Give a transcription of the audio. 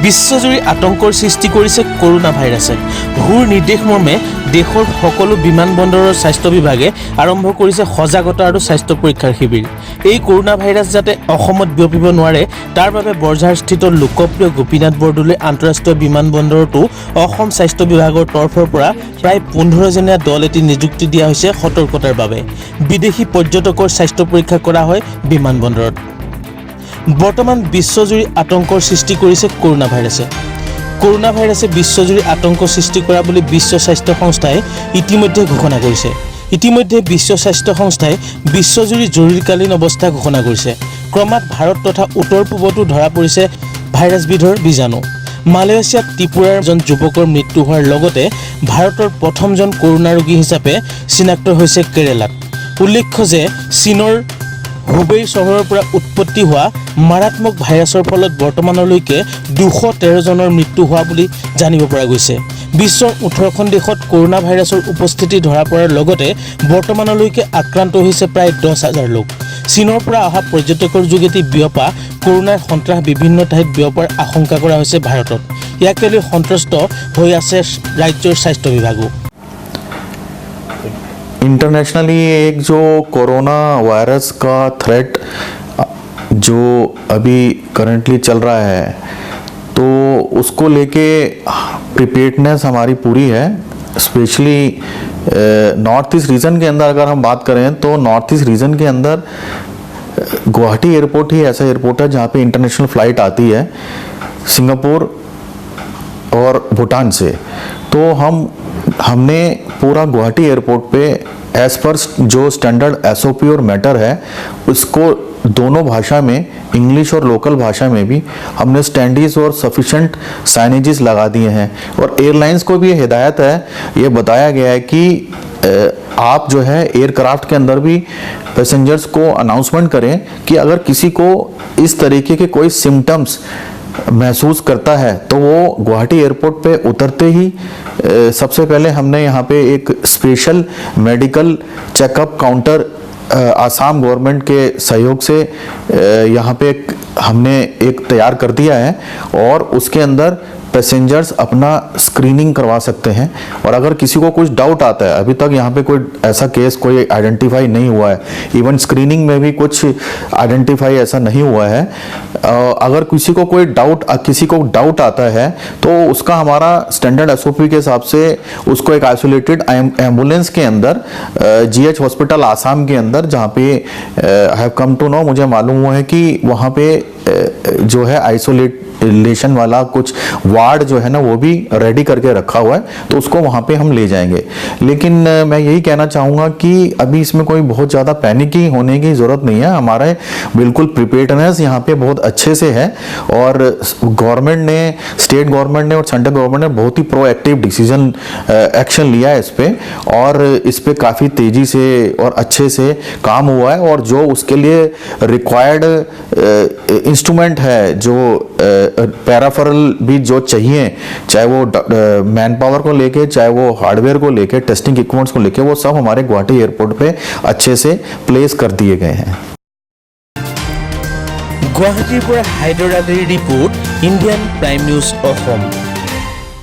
বিশ্বজুৰি আতংকৰ সৃষ্টি কৰিছে কৰোনা ভাইৰাছে। ভূৰ নিৰ্দেশ মৰ্মে দেশৰ সকলো বিমানবন্দৰৰ স্বাস্থ্য বিভাগে আৰম্ভ কৰিছে সজাগতা আৰু স্বাস্থ্য পৰীক্ষাৰ শিবিৰ। এই কৰোনা ভাইৰাছ যাতে অসমত বিয়পিব নোৱাৰে তাৰ বাবে বৰঝাৰস্থিত লোকপ্ৰিয় গোপীনাথ বৰদলৈ আন্তঃৰাষ্ট্ৰীয় বিমানবন্দৰতো অসম স্বাস্থ্য বিভাগৰ তৰফৰ পৰা প্ৰায় 15জনীয়া দল এটি নিযুক্তি দিয়া হৈছে সতৰ্কতাৰ বাবে। বিদেশী পৰ্যটকৰ স্বাস্থ্য পৰীক্ষা কৰা হয় বিমানবন্দৰত। বৰ্তমান বিশ্বজুৰি আতংকৰ সৃষ্টি কৰিছে কৰোনা ভাইৰাছে। কৰোনা ভাইৰাছে বিশ্বজুৰি আতংক সৃষ্টি কৰা বুলি বিশ্ব স্বাস্থ্য সংস্থাই ইতিমধ্যে ঘোষণা কৰিছে। ইতিমধ্যে বিশ্ব স্বাস্থ্য সংস্থাই বিশ্বজুৰি জৰুৰীকালীন অৱস্থা ঘোষণা কৰিছে। ক্ৰমাৎ ভাৰত তথা উত্তৰ পূবতো ধৰা পৰিছে ভাইৰাছবিধৰ বীজাণু। মালয়েছিয়াত ত্ৰিপুৰাৰ এজন যুৱকৰ মৃত্যু হোৱাৰ লগতে ভাৰতৰ প্ৰথমজন কৰোনা ৰোগী হিচাপে চিনাক্ত হৈছে কেৰেলাত। উল্লেখ্য যে চীনৰ হুবেই চহৰৰ পৰা উৎপত্তি হোৱা মাৰাত্মক ভাইৰাছৰ ফলত বৰ্তমানলৈকে 213 জনৰ মৃত্যু হোৱা বুলি জানিব পৰা গৈছে। বিশ্বৰ 18খন দেশত কৰোনা ভাইৰাছৰ উপস্থিতি ধৰা পৰাৰ লগতে বৰ্তমানলৈকে আক্ৰান্ত হৈছে প্ৰায় 10,000 লোক। চীনৰ পৰা অহা পৰ্যটকৰ যোগেদি বিয়পা কৰোনাৰ সন্ত্ৰাস বিভিন্ন ঠাইত বিয়পাৰ আশংকা কৰা হৈছে ভাৰতত। ইয়াকে লৈ সন্ত্ৰস্ত হৈ আছে ৰাজ্যৰ স্বাস্থ্য বিভাগো। इंटरनेशनली एक जो कोरोना वायरस का थ्रेट जो अभी करंटली चल रहा है तो उसको लेके प्रिपेयर्डनेस हमारी पूरी है। स्पेशली नॉर्थ ईस्ट रीजन के अंदर अगर हम बात करें तो नॉर्थ ईस्ट रीजन के अंदर गुवाहाटी एयरपोर्ट ही ऐसा एयरपोर्ट है जहाँ पे इंटरनेशनल फ़्लाइट आती है सिंगापुर और भूटान से। तो हमने पूरा गुवाहाटी एयरपोर्ट पे एज पर जो स्टैंडर्ड एसओपी और मैटर है उसको दोनों भाषा में इंग्लिश और लोकल भाषा में भी हमने स्टैंडीज और सफिशेंट साइनेजेस लगा दिए हैं। और एयरलाइंस को भी ये हिदायत है, ये बताया गया है कि आप जो है एयरक्राफ्ट के अंदर भी पैसेंजर्स को अनाउंसमेंट करें कि अगर किसी को इस तरीके के कोई सिम्टम्स महसूस करता है तो वो गुवाहाटी एयरपोर्ट पे उतरते ही सबसे पहले हमने यहाँ पे एक special medical checkup counter Assam government के सहयोग से यहाँ पे हमने एक तैयार कर दिया है और उसके अंदर पैसेंजर्स अपना स्क्रीनिंग करवा सकते हैं। और अगर किसी को कुछ डाउट आता है, अभी तक यहाँ पे कोई ऐसा केस कोई आइडेंटिफाई नहीं हुआ है, इवन स्क्रीनिंग में भी कुछ आइडेंटिफाई ऐसा नहीं हुआ है। अगर किसी को डाउट आता है तो उसका हमारा स्टैंडर्ड एसओपी के हिसाब से उसको एक आइसोलेटेड एम्बुलेंस के अंदर जीएच हॉस्पिटल आसाम के अंदर जहाँ पे हैव कम टू नो मुझे मालूम हुआ है कि वहाँ पे जो है आइसोलेशन वाला कुछ वार्ड जो है ना वो भी रेडी करके रखा हुआ है, तो उसको वहाँ पे हम ले जाएंगे। लेकिन मैं यही कहना चाहूँगा कि अभी इसमें कोई बहुत ज़्यादा पैनिक होने की ज़रूरत नहीं है। हमारे बिल्कुल प्रिपेयर्डनेस यहाँ पे बहुत अच्छे से है और गवर्नमेंट ने, स्टेट गवर्नमेंट ने और सेंट्रल गवर्नमेंट ने बहुत ही प्रोएक्टिव एक्शन लिया है इस पे, और इस पे काफ़ी तेज़ी से और अच्छे से काम हुआ है। और जो उसके लिए रिक्वायर्ड इंस्ट्रूमेंट है, जो पैराफरल भी जो चाहिए, चाहे वो मैन पावर को लेके, चाहे वो हार्डवेयर को लेके, टेस्टिंग इक्विपमेंट्स को लेके, वो सब हमारे गुवाहाटी एयरपोर्ट पे अच्छे से प्लेस कर दिए गए हैं। गुवाहाटीर পৰা হায়দৰ আলীৰ ৰিপোৰ্ট, ইণ্ডিয়ান প্ৰাইম নিউজ অসম।